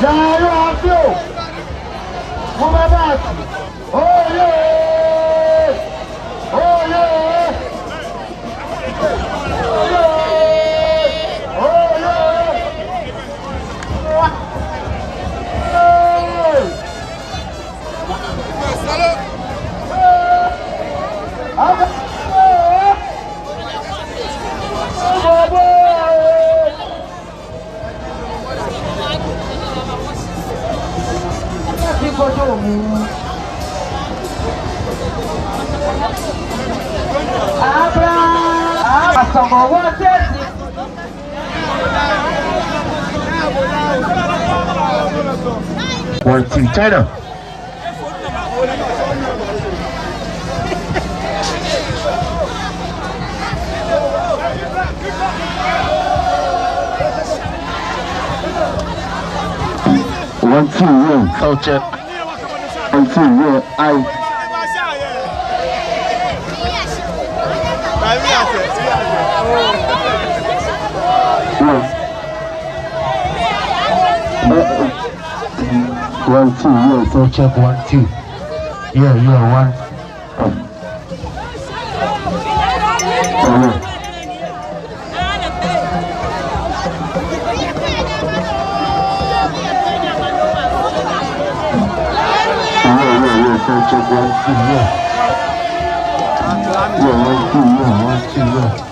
Jairo Abdul. Muhammad. Oh yeah. Oh yeah. Oh yeah. Oh One, two, China. One, two, yeah, culture. One, two, yeah, I. One, two, yeah, so check 1, 2. Yeah, 1. So check 1, 2, yeah. Yeah, 1, 2, yeah.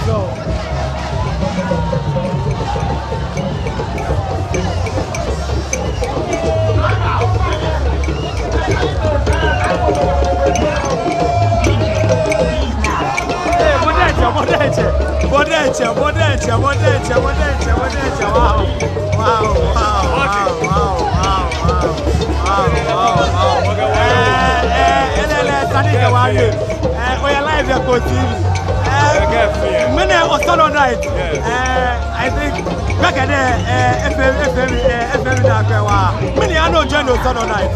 So. I think back at FM many I know join us on night.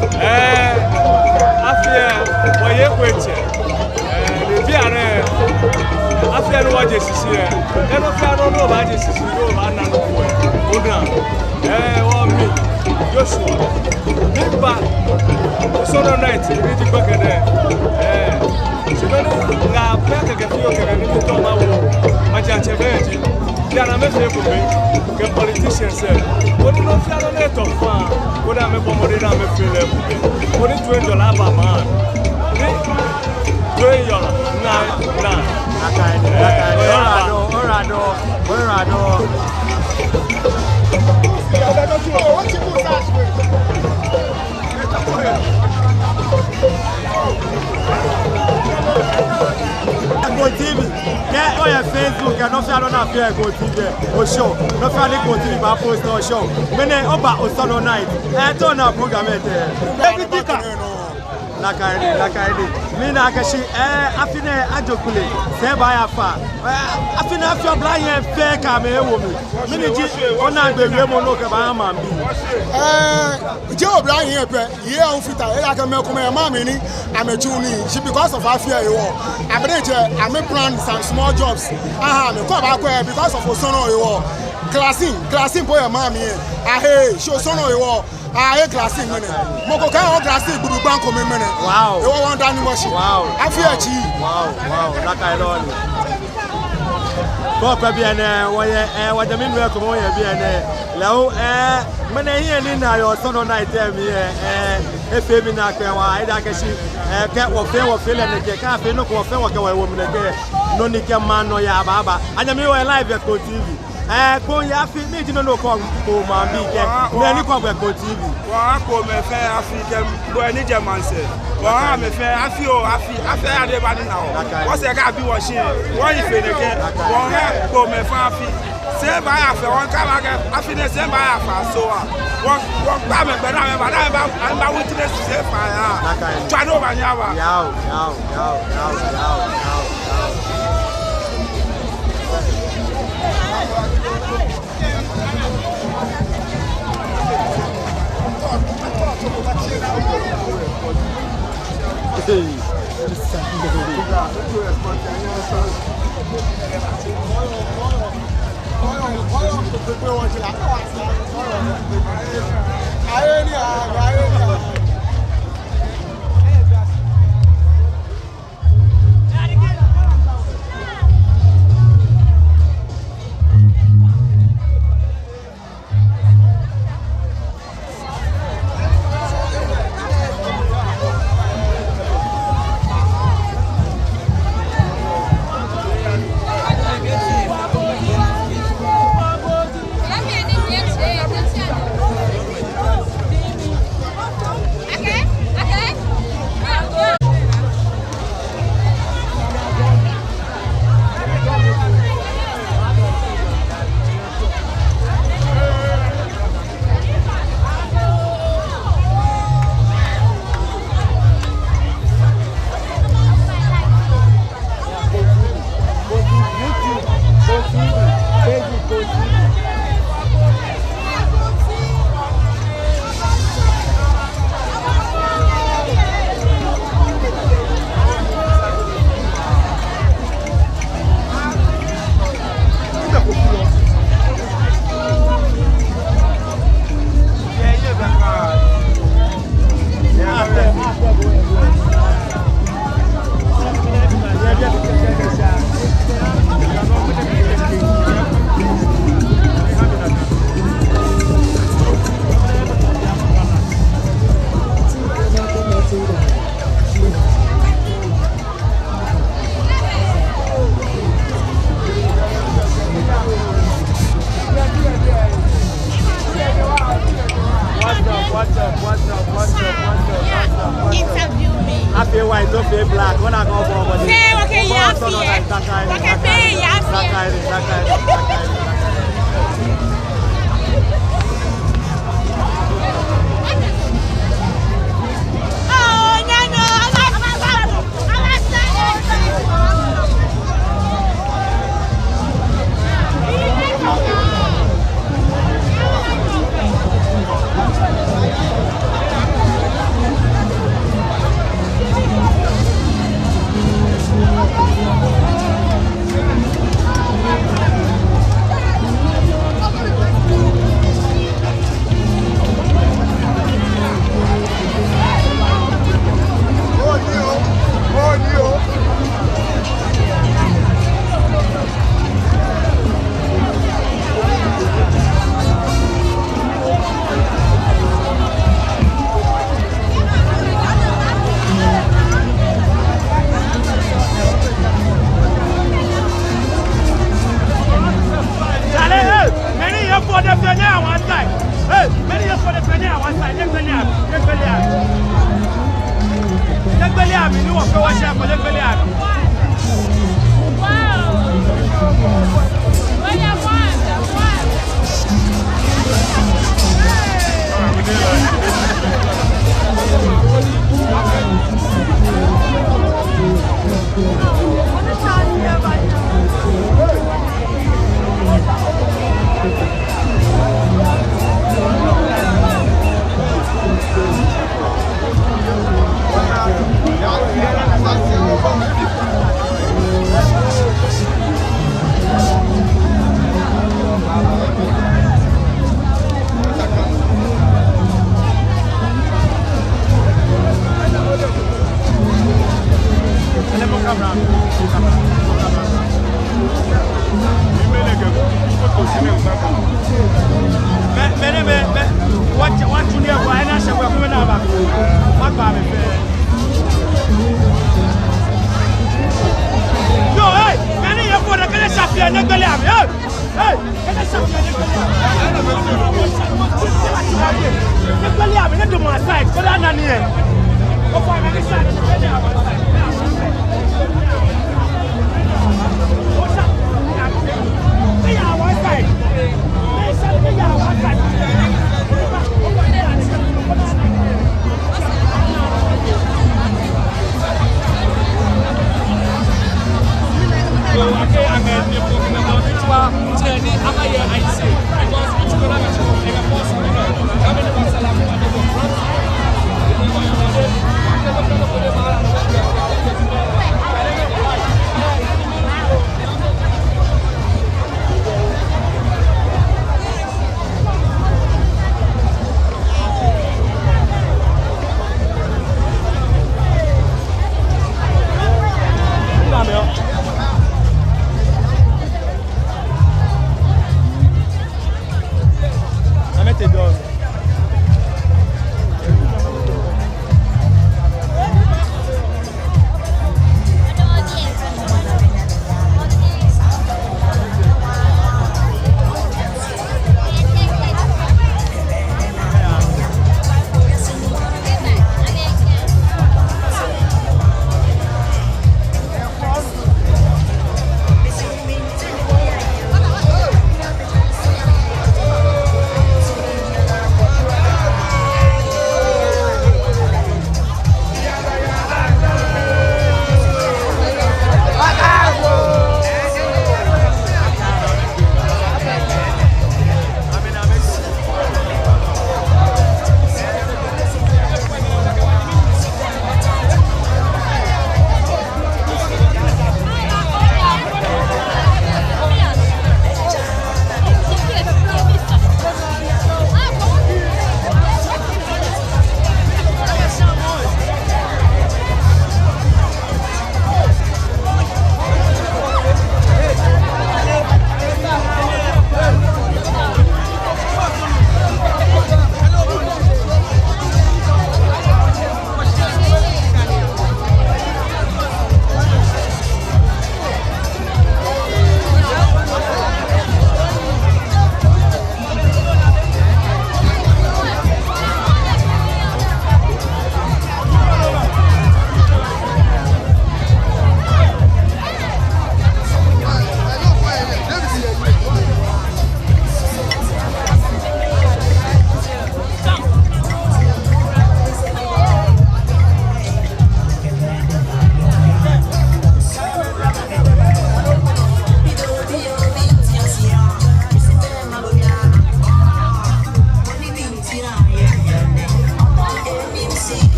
After the watch is here, then I don't know about this. Me, Joshua, big back, solo night, really back at there. So now, back at the field, and you don't know my judge. They are not the politicians say, what do you feel on that of fun? What I'm a bomber, I'm a filler. What is $20 man? Go TV, get on your Facebook and not on our fair Go TV or show. Not fairly Go TV, but post or show. When they over on Sunday night, I don't know program Lakaidi. Mina Kashi, Afine Ajokule, Sebaya Fa. Afine after Brian Fair Kame woman. Miniji, Ona Bemono Kabama. Joe Brian here, yeah, Fita, like a milk mammy, I'm a tuning. She because of our fear, I'm a plan some small jobs. I'm a come back because of Osono, you are. Classing boy, mammy. I hey, show Sono, you are. I hate classic minute. Moko can't classic, but bank of minute. Wow. You want that machine? Wow. I feel cheap. Wow. Like I don't. Papa bien, what the men welcome on bien. Low, when I hear Nina or Sunday night, if you mean that, I can see cat or fair or feeling the cafe, no for fair woman again. No Nika man or Yababa. And I'm alive at Go TV. Konya fi me dino no ko ma bi ke me ni ko Go TV wa ko me fe Africa bo ni German se wa me fe afi ade ba ni na o wo se ka bi wo se wo ife ne ke wo ha ko me fa afi se ba ya fe won ka ba ke afi ne se ba ya fa so a wo ba me be na me ba witness se fa ya twa no ba nya ba yaw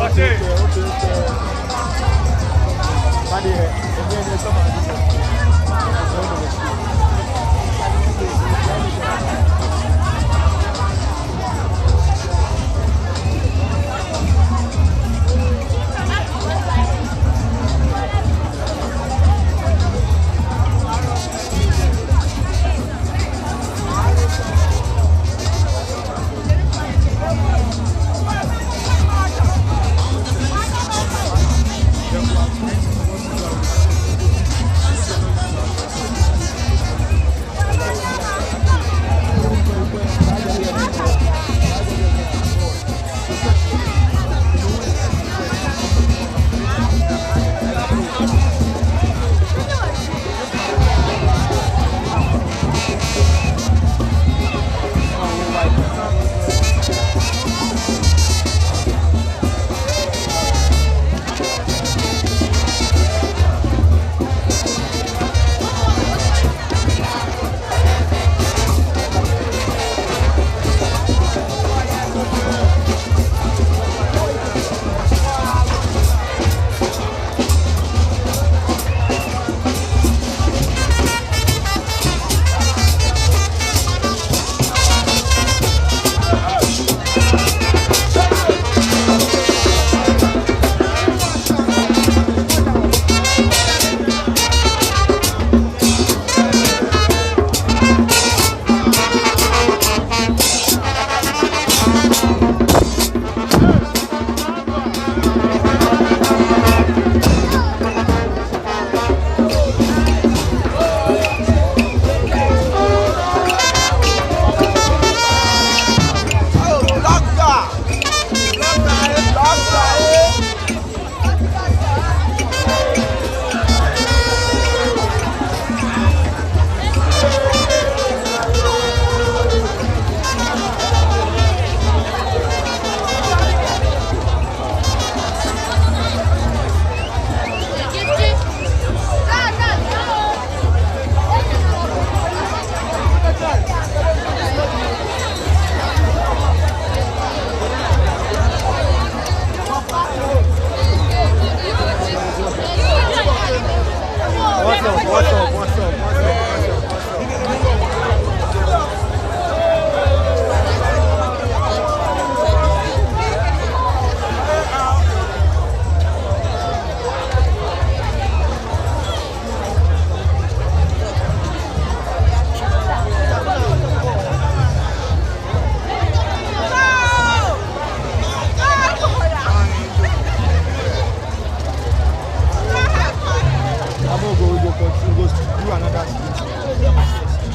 Okay.